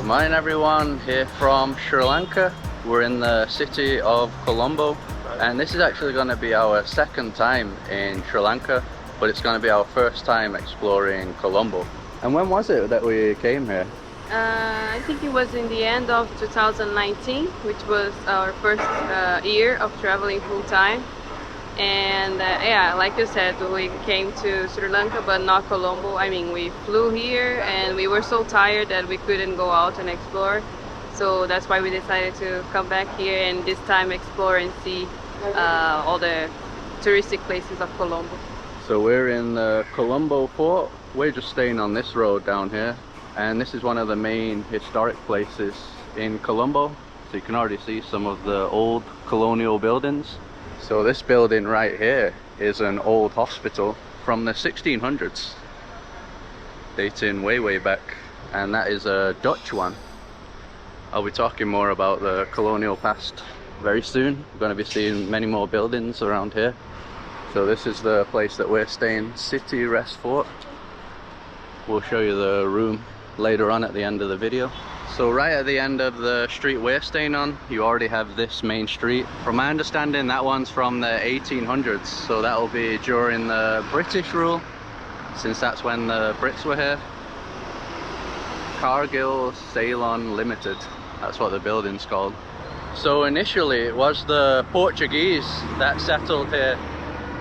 Morning everyone, here from Sri Lanka. We're in the city of Colombo, and this is actually going to be our second time in Sri Lanka, but it's going to be our first time exploring Colombo. And when was it that we came here? I think it was in the end of 2019, which was our first year of traveling full time. And yeah, like you said, we came to Sri Lanka but not Colombo. I mean, we flew here and we were so tired that we couldn't go out and explore. So that's why we decided to come back here and this time explore and see all the touristic places of Colombo. So we're in the Colombo fort. We're just staying on this road down here. And this is one of the main historic places in Colombo. So you can already see some of the old colonial buildings. So this building right here is an old hospital from the 1600s, dating way back, and that is a Dutch one. I'll be talking more about the colonial past very soon. We're going to be seeing many more buildings around here. So this is the place that we're staying, City Rest Fort. We'll show you the room later on at the end of the video. So right at the end of the street we're staying on, you already have this main street. From my understanding, that one's from the 1800s, so that'll be during the British rule, since that's when the Brits were here. Cargill Ceylon Limited, that's what the building's called. So initially it was the Portuguese that settled here,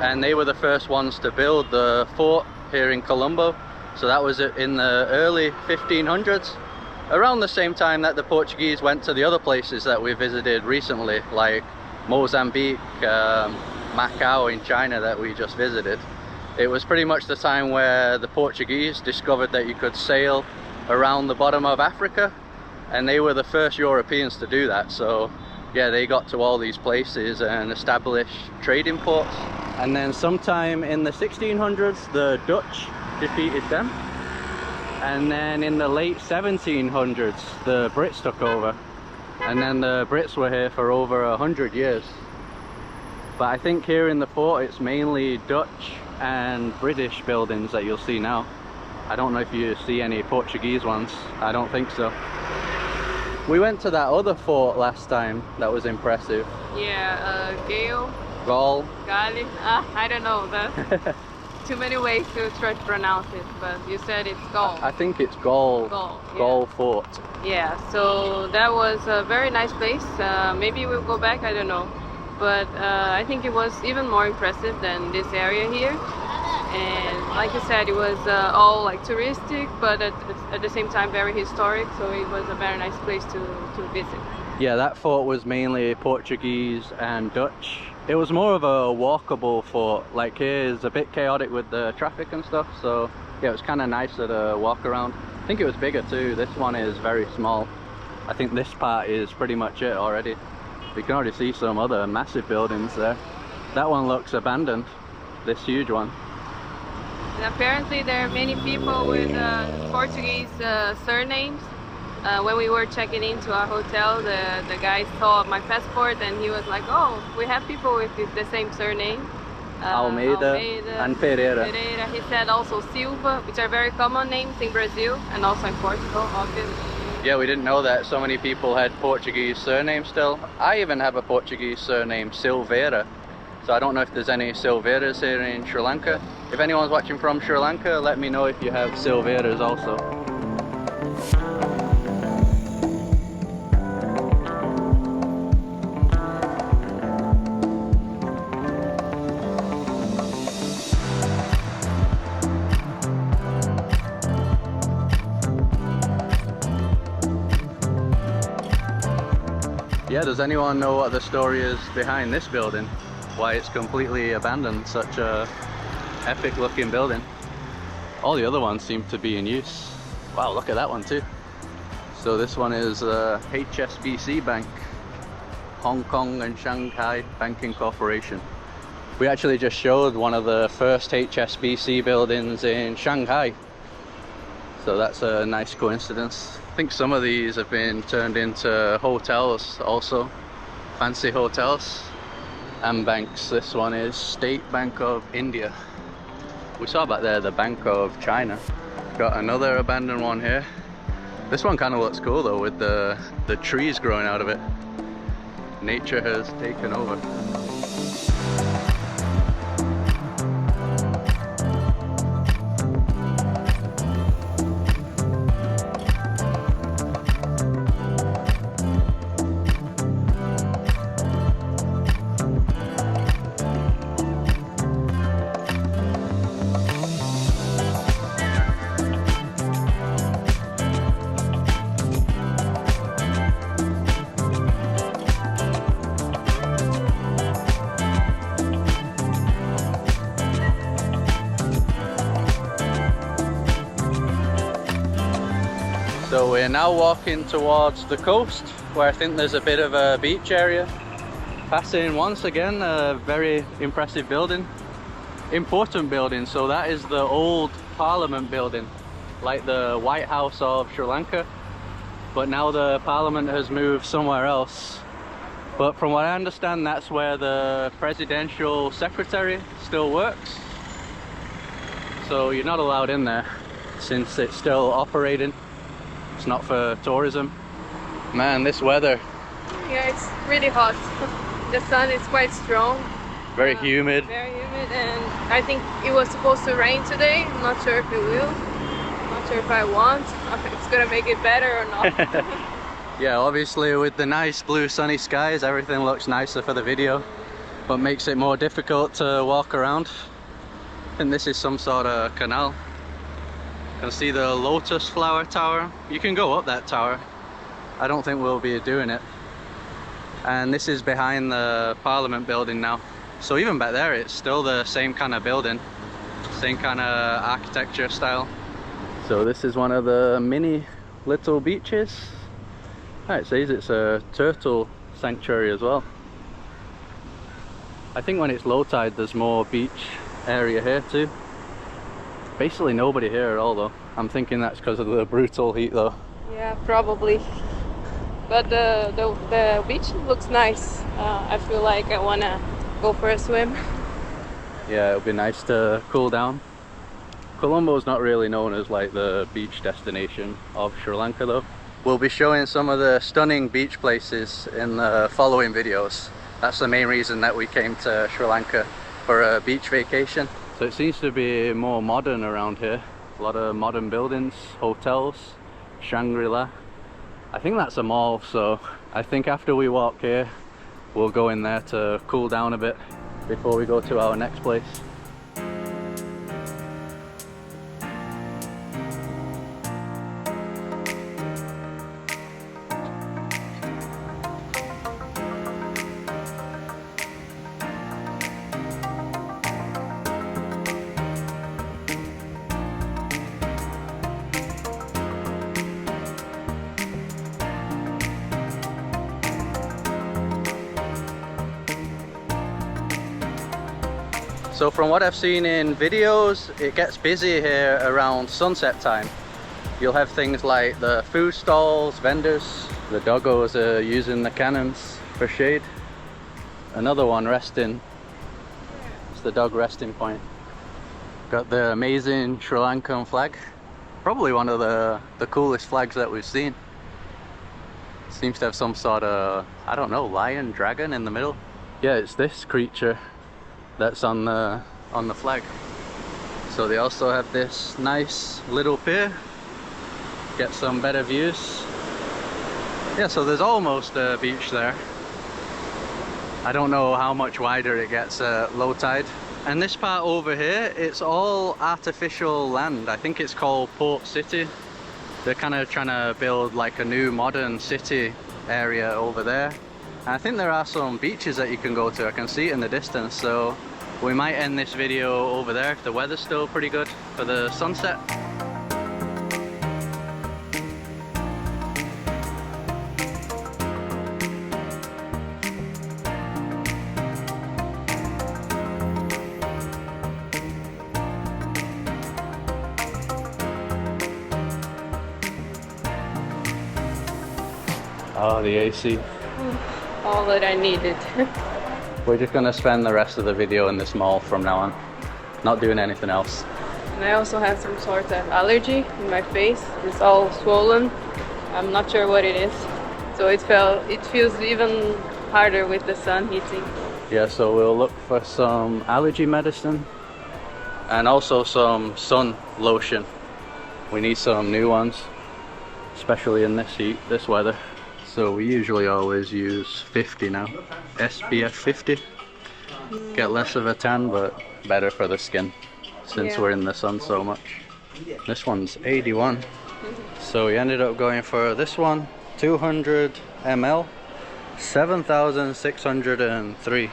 and they were the first ones to build the fort here in Colombo. So that was in the early 1500s. Around the same time that the Portuguese went to the other places that we visited recently, like Mozambique, Macau in China that we just visited. It was pretty much the time where the Portuguese discovered that you could sail around the bottom of Africa, and they were the first Europeans to do that. So yeah, they got to all these places and established trading ports. And then sometime in the 1600s, the Dutch defeated them. And then in the late 1700s, the Brits took over. And then the Brits were here for over 100 years. But I think here in the fort, it's mainly Dutch and British buildings that you'll see now. I don't know if you see any Portuguese ones. I don't think so. We went to that other fort last time. That was impressive. Yeah, Gale. Gaul. Gali. I don't know. That's too many ways to try to pronounce it, but you said it's Gaul. I think it's Gaul. Gaul, yeah. Gaul Fort. Yeah, so that was a very nice place. Maybe we'll go back, I don't know. But I think it was even more impressive than this area here. And like you said, it was all like touristic, but at the same time very historic. So it was a very nice place to visit. Yeah, that fort was mainly Portuguese and Dutch. It was more of a walkable fort. Like here is a bit chaotic with the traffic and stuff, so yeah, it was kind of nicer to walk around. I think it was bigger too. This one is very small. I think this part is pretty much it already. You can already see some other massive buildings there. That one looks abandoned, this huge one. And apparently there are many people with Portuguese surnames. When we were checking into our hotel, the guy saw my passport and he was like, oh, we have people with the same surname. Almeida and Pereira. He said also Silva, which are very common names in Brazil and also in Portugal, obviously. Yeah, we didn't know that so many people had Portuguese surnames still. I even have a Portuguese surname, Silveira. So I don't know if there's any Silveiras here in Sri Lanka. If anyone's watching from Sri Lanka, let me know if you have Silveiras also. Yeah, does anyone know what the story is behind this building? Why it's completely abandoned, such a epic looking building. All the other ones seem to be in use. Wow, look at that one too. So this one is HSBC Bank, Hong Kong and Shanghai Banking Corporation. We actually just showed one of the first HSBC buildings in Shanghai. So that's a nice coincidence. I think some of these have been turned into hotels also, fancy hotels and banks. This one is State Bank of India. We saw back there the Bank of China. Got another abandoned one here. This one kind of looks cool though, with the trees growing out of it. Nature has taken over. So we're now walking towards the coast, where I think there's a bit of a beach area. Passing once again a very impressive building, important building. So that is the old Parliament building, like the White House of Sri Lanka. But now the Parliament has moved somewhere else. But from what I understand, that's where the presidential secretary still works. So you're not allowed in there since it's still operating. It's not for tourism. Man, this weather. Yeah, it's really hot. The sun is quite strong. Very humid. Very humid, and I think it was supposed to rain today. I'm not sure if it will. Not sure if I want. If it's gonna make it better or not. Yeah, obviously with the nice blue sunny skies, everything looks nicer for the video, but makes it more difficult to walk around. I think this is some sort of canal. You can see the lotus flower tower. You can go up that tower. I don't think we'll be doing it. And this is behind the Parliament building now. So even back there, it's still the same kind of building, same kind of architecture style. So this is one of the mini little beaches. It says it's a turtle sanctuary as well. I think when it's low tide, there's more beach area here too. Basically nobody here at all though. I'm thinking that's because of the brutal heat though. Yeah, probably. But the beach looks nice. I feel like I wanna go for a swim. Yeah, it'll be nice to cool down. Colombo's not really known as like the beach destination of Sri Lanka though. We'll be showing some of the stunning beach places in the following videos. That's the main reason that we came to Sri Lanka, for a beach vacation. So it seems to be more modern around here. A lot of modern buildings, hotels, Shangri-La. I think that's a mall, so I think after we walk here, we'll go in there to cool down a bit before we go to our next place. So from what I've seen in videos, it gets busy here around sunset time. You'll have things like the food stalls, vendors. The doggos are using the cannons for shade. Another one resting. It's the dog resting point. Got the amazing Sri Lankan flag. Probably one of the coolest flags that we've seen. Seems to have some sort of, I don't know, lion, dragon in the middle. Yeah, it's this creature that's on the flag. So they also have this nice little pier. Get some better views. Yeah, so there's almost a beach there. I don't know how much wider it gets at low tide. And this part over here, it's all artificial land. I think it's called Port City. They're kind of trying to build like a new modern city area over there. And I think there are some beaches that you can go to. I can see it in the distance. So we might end this video over there if the weather's still pretty good for the sunset. Oh, the AC. All that I needed. We're just gonna spend the rest of the video in this mall from now on. Not doing anything else. And I also have some sort of allergy in my face. It's all swollen. I'm not sure what it is. So it feels even harder with the sun hitting. Yeah, so we'll look for some allergy medicine and also some sun lotion. We need some new ones, especially in this heat, this weather. So we usually always use 50 now, SPF 50. Get less of a tan, but better for the skin since we're in the sun so much. This one's 81. So we ended up going for this one, 200 ml, 7,603.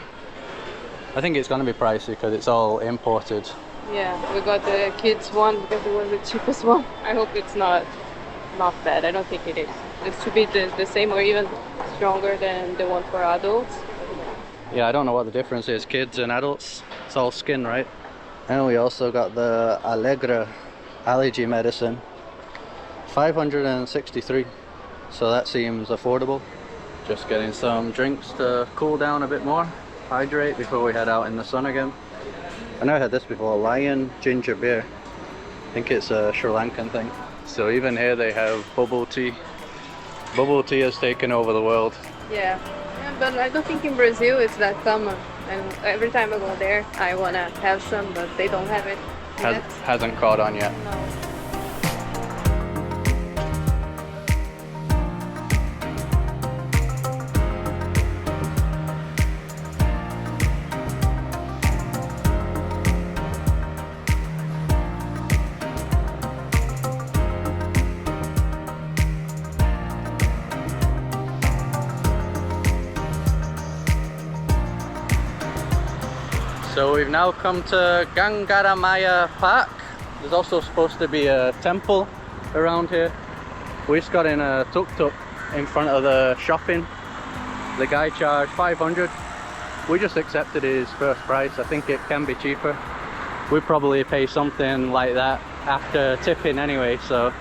I think it's gonna be pricey because it's all imported. Yeah, we got the kids one because it was the cheapest one. I hope it's not bad. I don't think it is. It should be the same or even stronger than the one for adults. Yeah, I don't know what the difference is, kids and adults. It's all skin, right? And we also got the Allegra allergy medicine, 563. So that seems affordable. Just getting some drinks to cool down a bit more, hydrate before we head out in the sun again. I never had this before, lion ginger beer. I think it's a Sri Lankan thing. So even here they have bubble tea. Bubble tea has taken over the world. Yeah, but I don't think in Brazil it's that common. And every time I go there, I want to have some, but they don't have it yet. Hasn't caught on yet. No. So we've now come to Gangaramaya Park. There's also supposed to be a temple around here. We just got in a tuk-tuk in front of the shopping. The guy charged 500. We just accepted his first price. I think it can be cheaper. We probably pay something like that after tipping anyway, so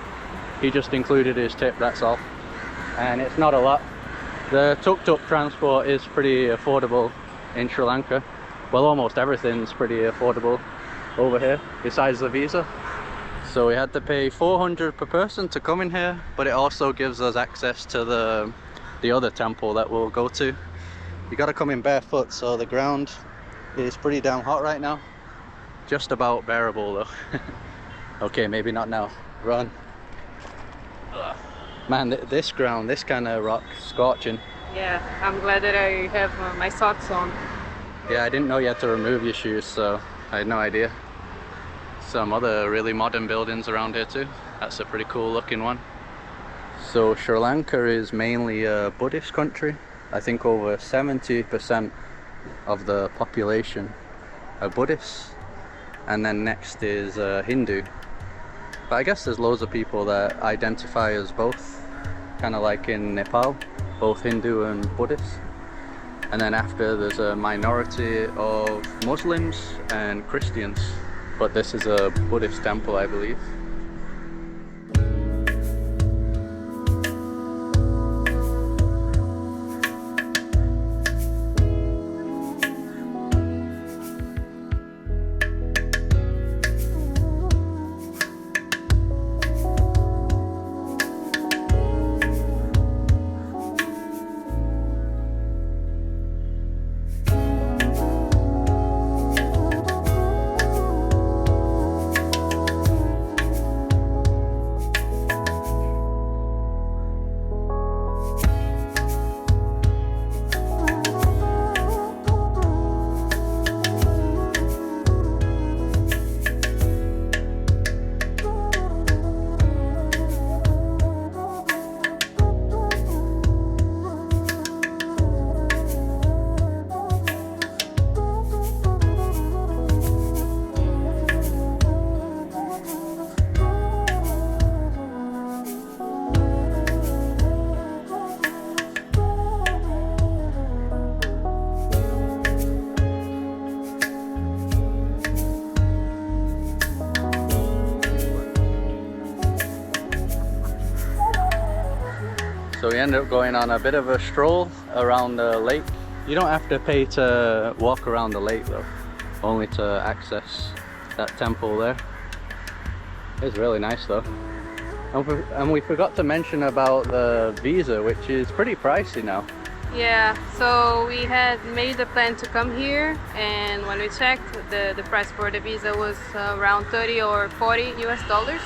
he just included his tip, that's all. And it's not a lot. The tuk-tuk transport is pretty affordable in Sri Lanka. Well, almost everything's pretty affordable over here, besides the visa. So we had to pay 400 per person to come in here, but it also gives us access to the other temple that we'll go to. You gotta come in barefoot, so the ground is pretty damn hot right now. Just about bearable though. Okay, maybe not now. Run. Ugh. Man, this ground, this kind of rock, scorching. Yeah, I'm glad that I have my socks on. Yeah, I didn't know you had to remove your shoes, so I had no idea. Some other really modern buildings around here too. That's a pretty cool looking one. So Sri Lanka is mainly a Buddhist country. I think over 70% of the population are Buddhists. And then next is Hindu. But I guess there's loads of people that identify as both. Kind of like in Nepal, both Hindu and Buddhist. And then after there's a minority of Muslims and Christians. But this is a Buddhist temple, I believe. So we ended up going on a bit of a stroll around the lake. You don't have to pay to walk around the lake though, only to access that temple there. It's really nice though. And we forgot to mention about the visa, which is pretty pricey now. Yeah, so we had made a plan to come here, and when we checked, the price for the visa was around 30 or 40 US dollars.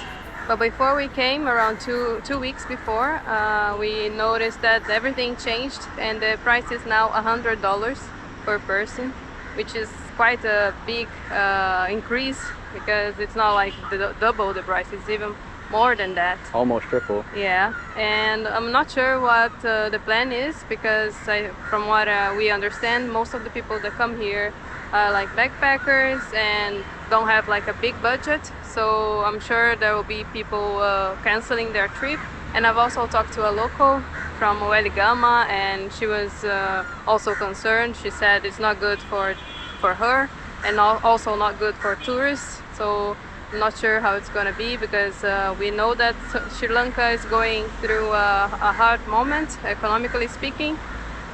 But before we came, around two weeks before, we noticed that everything changed, and the price is now $100 per person, which is quite a big increase, because it's not like double the price, it's even more than that. Almost triple. Yeah, and I'm not sure what the plan is, because from what we understand, most of the people that come here are like backpackers and don't have like a big budget. So I'm sure there will be people canceling their trip. And I've also talked to a local from Ul-Alfar, and she was also concerned. She said it's not good for her, and also not good for tourists. So I'm not sure how it's going to be, because we know that Sri Lanka is going through a hard moment, economically speaking,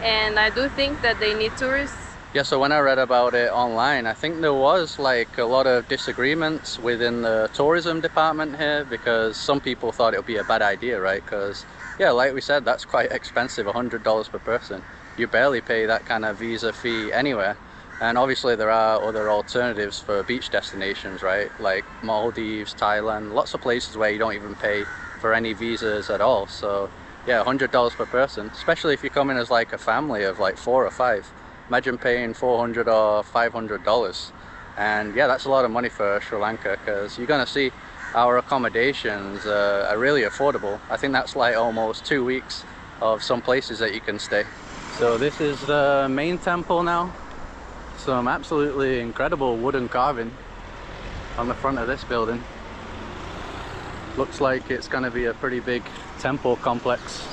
and I do think that they need tourists. Yeah, so when I read about it online, I think there was like a lot of disagreements within the tourism department here, because some people thought it would be a bad idea, right? Because, yeah, like we said, that's quite expensive, $100 per person. You barely pay that kind of visa fee anywhere. And obviously there are other alternatives for beach destinations, right? Like Maldives, Thailand, lots of places where you don't even pay for any visas at all. So yeah, $100 per person, especially if you come in as like a family of like 4 or 5. Imagine paying $400 or $500. And yeah, that's a lot of money for Sri Lanka, because you're gonna see our accommodations are really affordable. I think that's like almost 2 weeks of some places that you can stay. So this is the main temple now. Some absolutely incredible wooden carving on the front of this building. Looks like it's going to be a pretty big temple complex.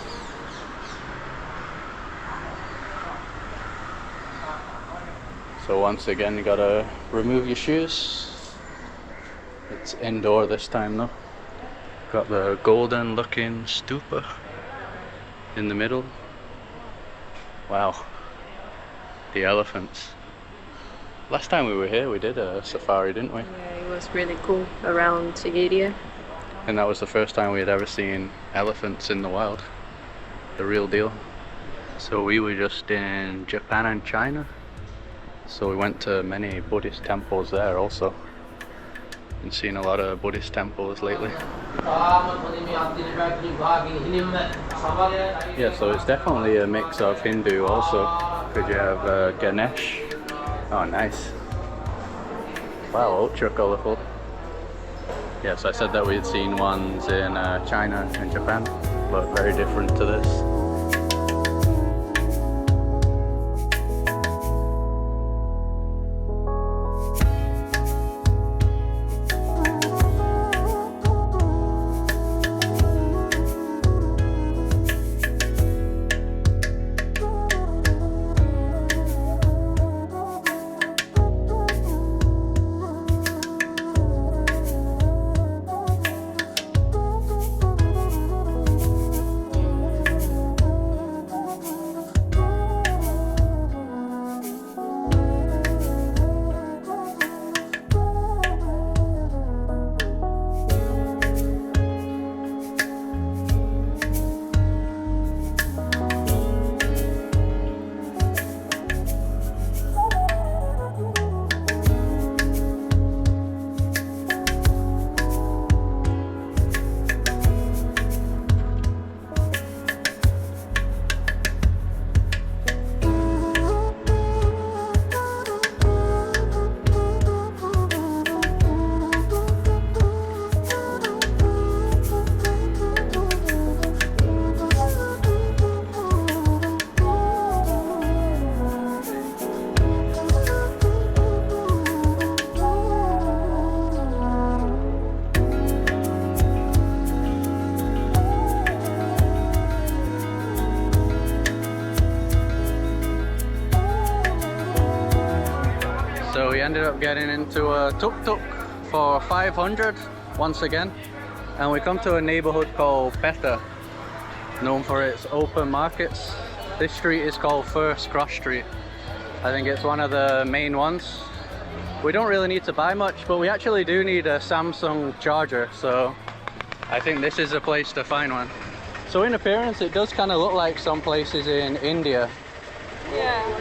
So once again, you gotta remove your shoes. It's indoor this time though. Got the golden looking stupa in the middle. Wow, the elephants. Last time we were here, we did a safari, didn't we? Yeah, it was really cool around the area. And that was the first time we had ever seen elephants in the wild. The real deal. So we were just in Japan and China. So we went to many Buddhist temples there also. Been seeing a lot of Buddhist temples lately. Yeah, so it's definitely a mix of Hindu also. Because you have Ganesh. Oh, nice. Wow, ultra colourful. Yes, I said that we had seen ones in China and Japan, but very different to this. So we ended up getting into a tuk-tuk for 500 once again, and we come to a neighborhood called Pettah, known for its open markets. This street is called First Cross Street. I think it's one of the main ones. We don't really need to buy much, but we actually do need a Samsung charger, so I think this is a place to find one. So in appearance, it does kind of look like some places in India. Yeah.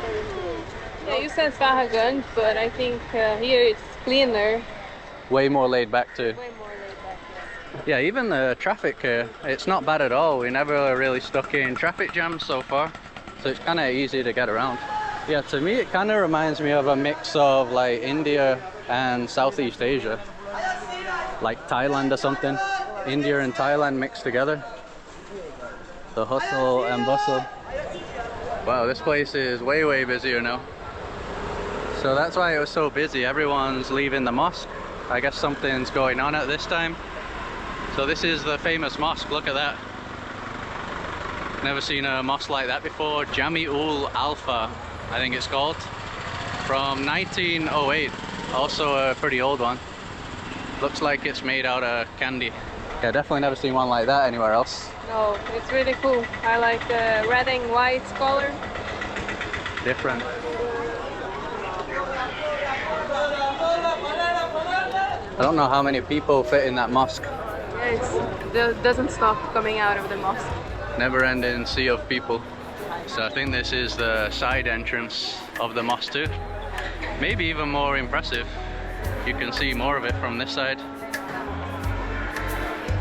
Yeah, you said Farraganj, but I think here it's cleaner. Way more laid back too. Way more laid back, Yeah, even the traffic here, it's not bad at all. We never really stuck in traffic jams so far, so it's kind of easy to get around. Yeah, to me it kind of reminds me of a mix of like India and Southeast Asia. Like Thailand or something. India and Thailand mixed together. The hustle and bustle. Wow, this place is way busier now. So that's why it was so busy. Everyone's leaving the mosque. I guess something's going on at this time. So this is the famous mosque, look at that. Never seen a mosque like that before. Ul-Alfar, I think it's called. From 1908, also a pretty old one. Looks like it's made out of candy. Yeah, definitely never seen one like that anywhere else. No, it's really cool. I like the red and white color. Different. I don't know how many people fit in that mosque. Yeah, it doesn't stop coming out of the mosque. Never-ending sea of people. So I think this is the side entrance of the mosque too. Maybe even more impressive. You can see more of it from this side.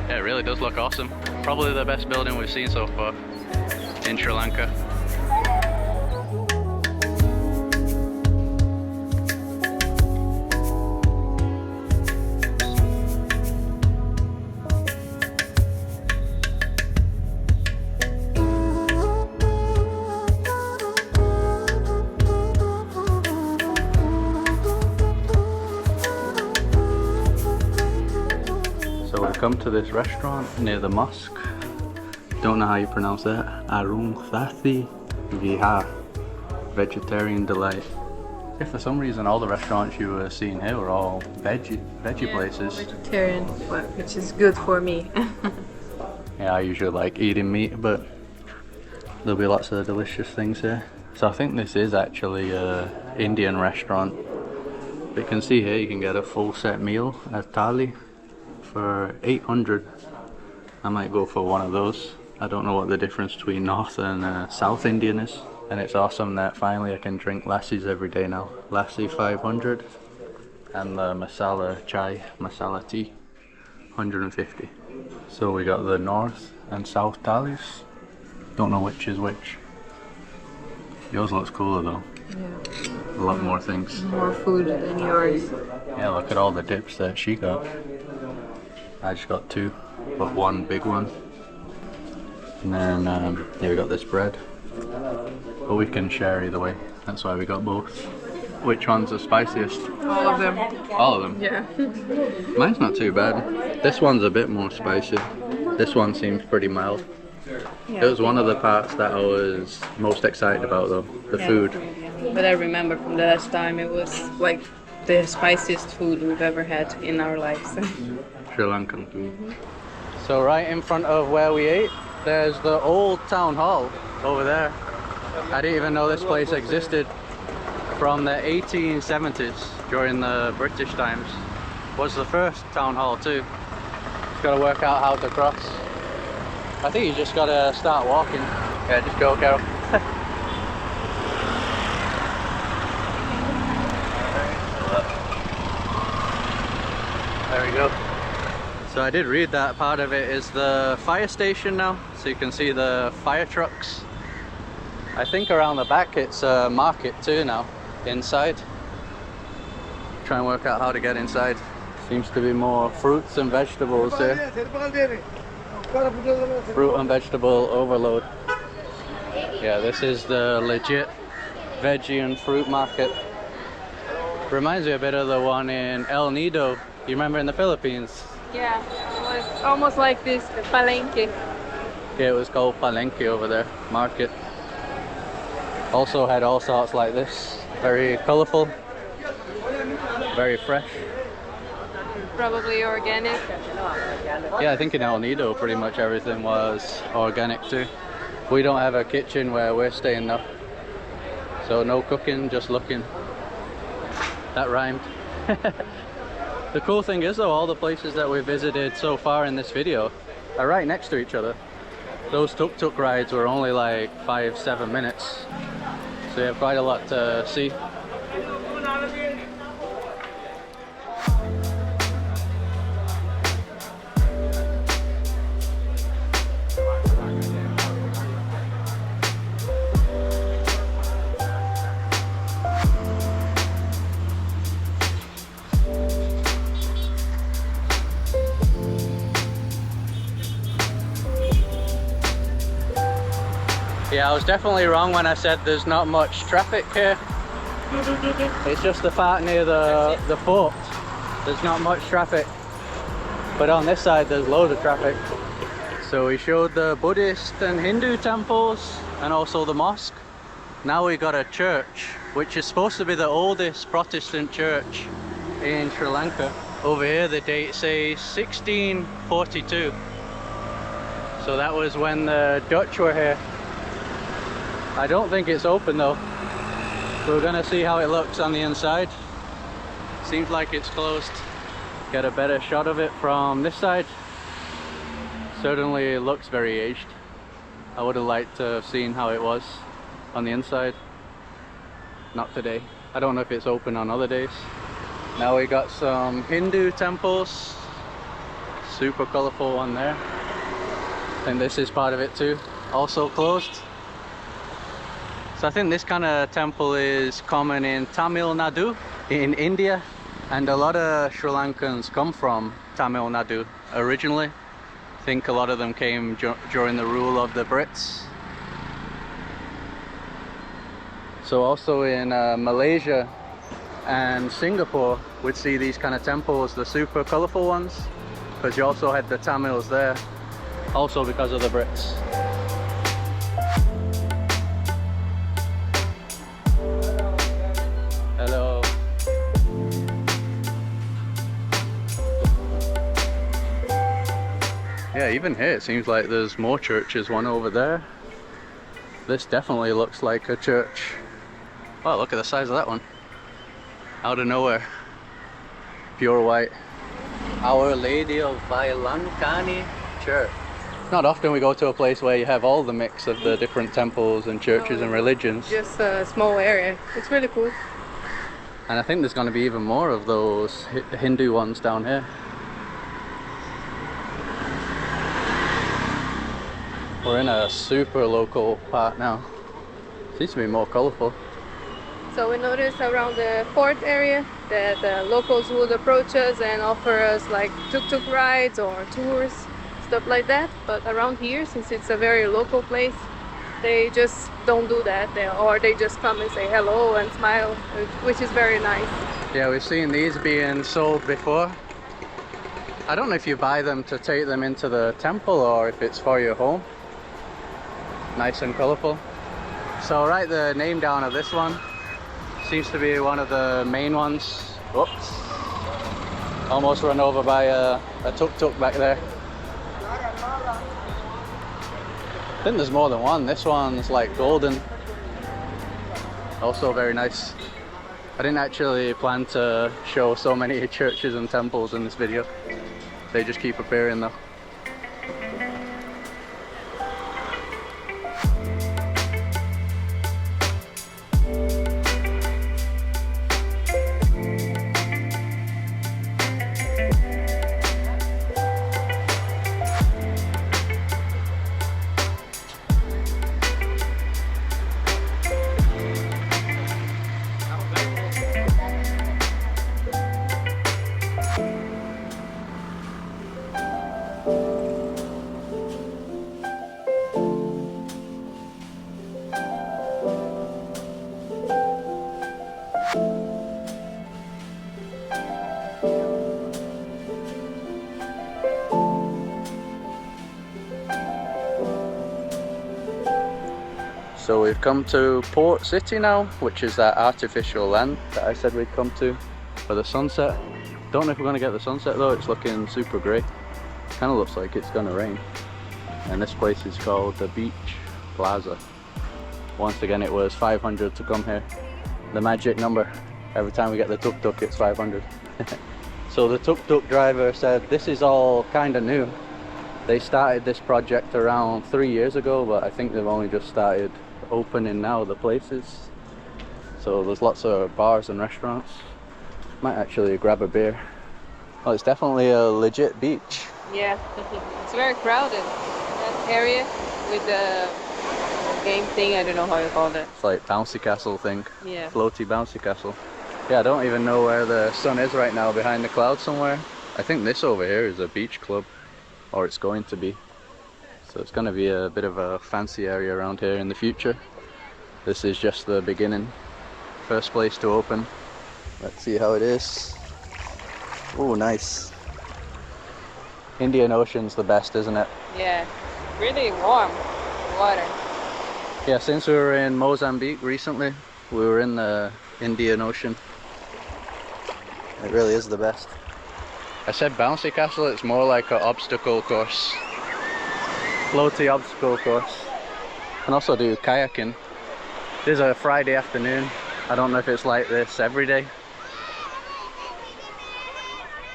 Yeah, it really does look awesome. Probably the best building we've seen so far in Sri Lanka. So we've come to this restaurant near the mosque. Don't know how you pronounce that. Arundhati Vihar. Vegetarian delight. Yeah, for some reason all the restaurants you were seeing here were all veggie places. Vegetarian, which is good for me. Yeah, I usually like eating meat, but there'll be lots of delicious things here. So I think this is actually an Indian restaurant. But you can see here you can get a full set meal, a thali, for 800. I might go for one of those. I don't know what the difference between North and South Indian is. And it's awesome that finally I can drink lassis every day now. Lassi 500 and the masala chai, masala tea, 150. So we got the North and South thalis. Don't know which is which. Yours looks cooler though. Yeah. A lot more things. More food than yours. Yeah, look at all the dips that she got. I just got two, but one big one. And then yeah, we got this bread. But we can share either way. That's why we got both. Which one's the spiciest? All of them. All of them? Yeah. Mine's not too bad. This one's a bit more spicy. This one seems pretty mild. Yeah. It was one of the parts that I was most excited about though, the food. But I remember from the last time it was like the spiciest food we've ever had in our lives. Sri Lankan food. So right in front of where we ate, there's the old town hall over there. I didn't even know this place existed. From the 1870s, during the British times. Was the first town hall too. Just gotta work out how to cross. I think you just gotta start walking. Yeah, just go, Carol. There we go. So I did read that part of it is the fire station now, so you can see the fire trucks. I think around the back it's a market too now, inside. Try and work out how to get inside. Seems to be more fruits and vegetables here. Fruit and vegetable overload. Yeah, this is the legit veggie and fruit market. Reminds me a bit of the one in El Nido. You remember in the Philippines? Yeah, it was almost like this palenque. Yeah, it was called palenque over there, market. Also had all sorts like this. Very colourful, very fresh. Probably organic. Yeah, I think in El Nido pretty much everything was organic too. We don't have a kitchen where we're staying though. So no cooking, just looking. That rhymed. The cool thing is though, all the places that we visited so far in this video are right next to each other. Those tuk-tuk rides were only like 5-7 minutes. So you have quite a lot to see. Yeah, I was definitely wrong when I said there's not much traffic here. It's just the part near the fort. There's not much traffic. But on this side there's loads of traffic. So we showed the Buddhist and Hindu temples and also the mosque. Now we got a church, which is supposed to be the oldest Protestant church in Sri Lanka. Over here the date says 1642. So that was when the Dutch were here. I don't think it's open though. We're gonna see how it looks on the inside. Seems like it's closed. Get a better shot of it from this side. Certainly looks very aged. I would have liked to have seen how it was on the inside. Not today. I don't know if it's open on other days. Now we got some Hindu temples. Super colourful one there. And this is part of it too. Also closed. So I think this kind of temple is common in Tamil Nadu in India, and a lot of Sri Lankans come from Tamil Nadu originally. I think a lot of them came during the rule of the Brits. So also in Malaysia and Singapore we'd see these kind of temples, the super colourful ones, because you also had the Tamils there, also because of the Brits. Yeah, even here it seems like there's more churches, one over there. This definitely looks like a church. Oh, look at the size of that one. Out of nowhere. Pure white. Our Lady of Vailankani Church. Not often we go to a place where you have all the mix of the different temples and churches and religions. Just a small area. It's really cool. And I think there's going to be even more of those Hindu ones down here. We're in a super local part now. Seems to be more colourful. So we noticed around the fort area that the locals would approach us and offer us like tuk-tuk rides or tours, stuff like that. But around here, since it's a very local place, they just don't do that. Or they just come and say hello and smile, which is very nice. Yeah, we've seen these being sold before. I don't know if you buy them to take them into the temple or if it's for your home. Nice and colourful. So I'll write the name down of this one. Seems to be one of the main ones. Whoops. Almost run over by a tuk-tuk back there. I think there's more than one. This one's like golden. Also very nice. I didn't actually plan to show so many churches and temples in this video. They just keep appearing though. So we've come to Port City now, which is that artificial land that I said we'd come to for the sunset. Don't know if we're going to get the sunset though, it's looking super grey. Kind of looks like it's going to rain. And this place is called the Beach Plaza. Once again it was 500 to come here. The magic number. Every time we get the tuk-tuk, it's 500. So the tuk-tuk driver said this is all kind of new. They started this project around 3 years ago, but I think they've only just started opening now, the places. So there's lots of bars and restaurants. Might actually grab a beer. Oh, it's definitely a legit beach. Yeah, it's very crowded. That area with the game thing, I don't know how you call it. It's like bouncy castle thing. Yeah. Floaty bouncy castle. Yeah, I don't even know where the sun is right now, behind the clouds somewhere. I think this over here is a beach club, or it's going to be. So it's going to be a bit of a fancy area around here in the future. This is just the beginning. First place to open. Let's see how it is. Oh, nice. Indian Ocean's the best, isn't it? Yeah, really warm water. Yeah, since we were in Mozambique recently, we were in the Indian Ocean. It really is the best. I said bouncy castle, it's more like an obstacle course. Floaty obstacle course. Can also do kayaking. This is a Friday afternoon. I don't know if it's like this every day.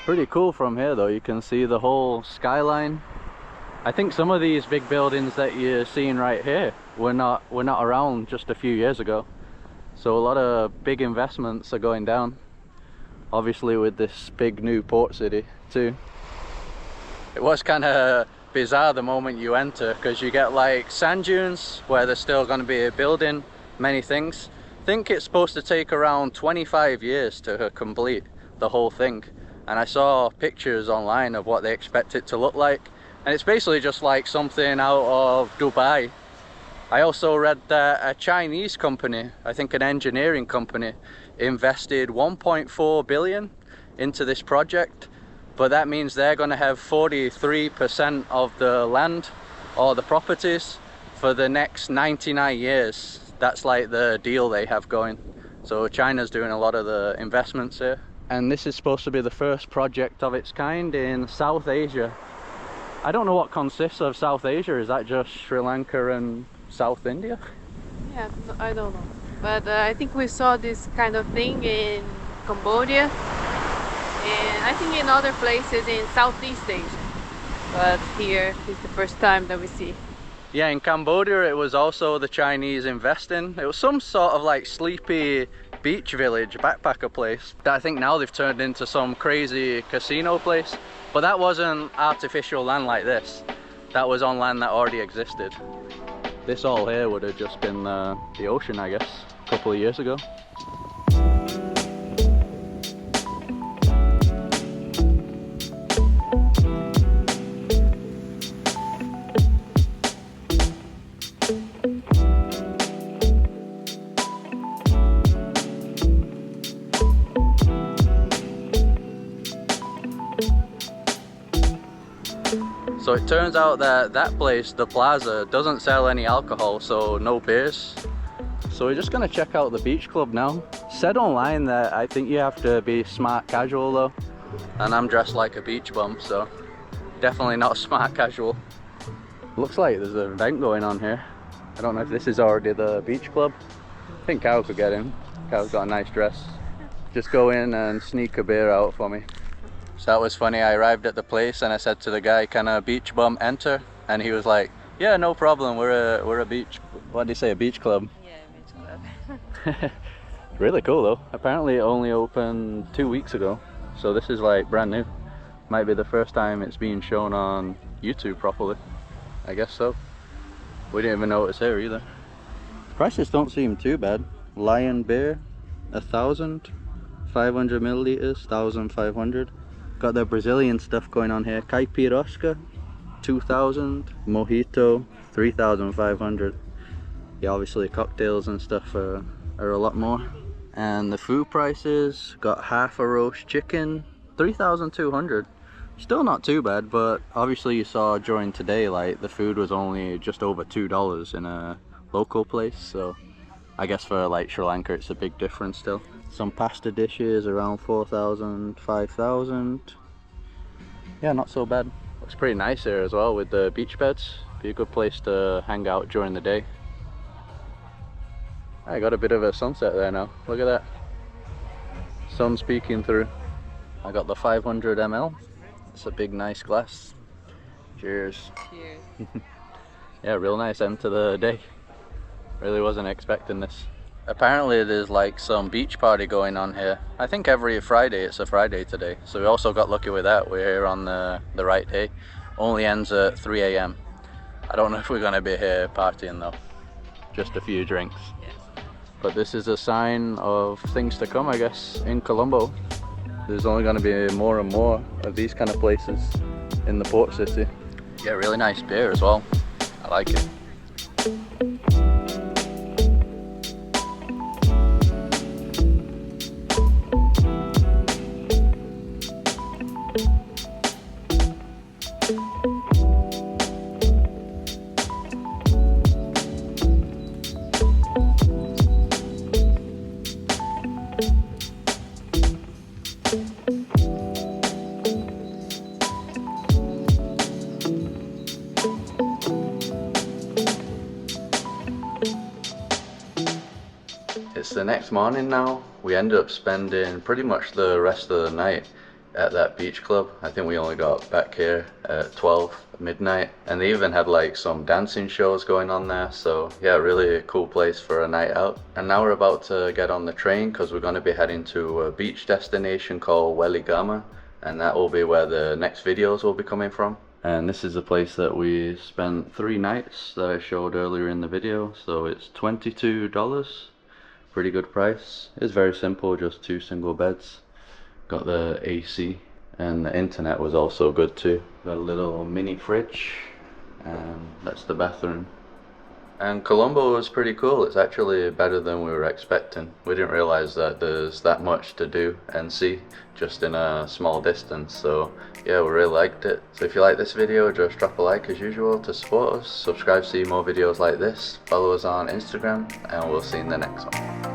Pretty cool from here though, you can see the whole skyline. I think some of these big buildings that you're seeing right here were not around just a few years ago. So a lot of big investments are going down. Obviously with this big new port city too. It was kind of bizarre the moment you enter, because you get like sand dunes where they're still going to be building many things. I think it's supposed to take around 25 years to complete the whole thing. And I saw pictures online of what they expect it to look like. And it's basically just like something out of Dubai. I also read that a Chinese company, I think an engineering company, invested 1.4 billion into this project, but that means they're going to have 43% of the land or the properties for the next 99 years. That's like the deal they have going. So China's doing a lot of the investments here, and this is supposed to be the first project of its kind in South Asia. I don't know what consists of South Asia. Is that just Sri Lanka and South India? Yeah, I don't know. But I think we saw this kind of thing in Cambodia, and I think in other places in Southeast Asia. But here is the first time that we see. Yeah, in Cambodia it was also the Chinese investing. It was some sort of like sleepy beach village, backpacker place, that I think now they've turned into some crazy casino place. But that wasn't artificial land like this. That was on land that already existed. This all here would have just been the ocean, I guess, a couple of years ago. So it turns out that that place, the plaza, doesn't sell any alcohol, so no beers. So we're just gonna check out the beach club now. Said online that I think you have to be smart casual though, and I'm dressed like a beach bum, so definitely not smart casual. Looks like there's an event going on here. I don't know if this is already the beach club. I think Cow could get in. Cow's got a nice dress. Just go in and sneak a beer out for me. So that was funny. I arrived at the place and I said to the guy, "Can a beach bum enter?" And he was like, "Yeah, no problem. We're a beach. What did he say? A beach club?" Yeah, beach club. Really cool though. Apparently it only opened 2 weeks ago, so this is like brand new. Might be the first time it's being shown on YouTube properly. I guess so. We didn't even know it was here either. Prices don't seem too bad. Lion beer, 1,000, 500 milliliters, 1,500. Got the Brazilian stuff going on here. Caipirosca, 2,000. Mojito, 3,500. Yeah, obviously cocktails and stuff are a lot more. And the food prices, got half a roast chicken, 3,200. Still not too bad, but obviously you saw during today, like the food was only just over $2 in a local place. So I guess for like Sri Lanka it's a big difference still. Some pasta dishes around 4,000, 5,000. Yeah, not so bad. Looks pretty nice here as well with the beach beds. Be a good place to hang out during the day. I got a bit of a sunset there now. Look at that. sun's peeking through. I got the 500 ml. It's a big nice glass. Cheers. Cheers. Yeah, real nice end to the day. Really wasn't expecting this. Apparently there's like some beach party going on here. I think every Friday, it's a Friday today. So we also got lucky with that. We're here on the right day. Only ends at 3 AM. I don't know if we're gonna be here partying though. Just a few drinks. Yes. But this is a sign of things to come, I guess, in Colombo. There's only gonna be more and more of these kind of places in the port city. Yeah, really nice beer as well. I like it. It's the next morning now. We ended up spending pretty much the rest of the night at that beach club. I think we only got back here at 12 midnight, and they even had like some dancing shows going on there. So yeah, really a cool place for a night out. And now we're about to get on the train because we're going to be heading to a beach destination called Weligama, and that will be where the next videos will be coming from. And this is the place that we spent 3 nights that I showed earlier in the video. So it's $22. Pretty good price. It's very simple, just 2 single beds. Got the AC, and the internet was also good too. Got a little mini fridge, and that's the bathroom. And Colombo was pretty cool. It's actually better than we were expecting. We didn't realize that there's that much to do and see just in a small distance. So yeah, we really liked it. So if you like this video, just drop a like as usual to support us. Subscribe to see more videos like this. Follow us on Instagram, and we'll see you in the next one.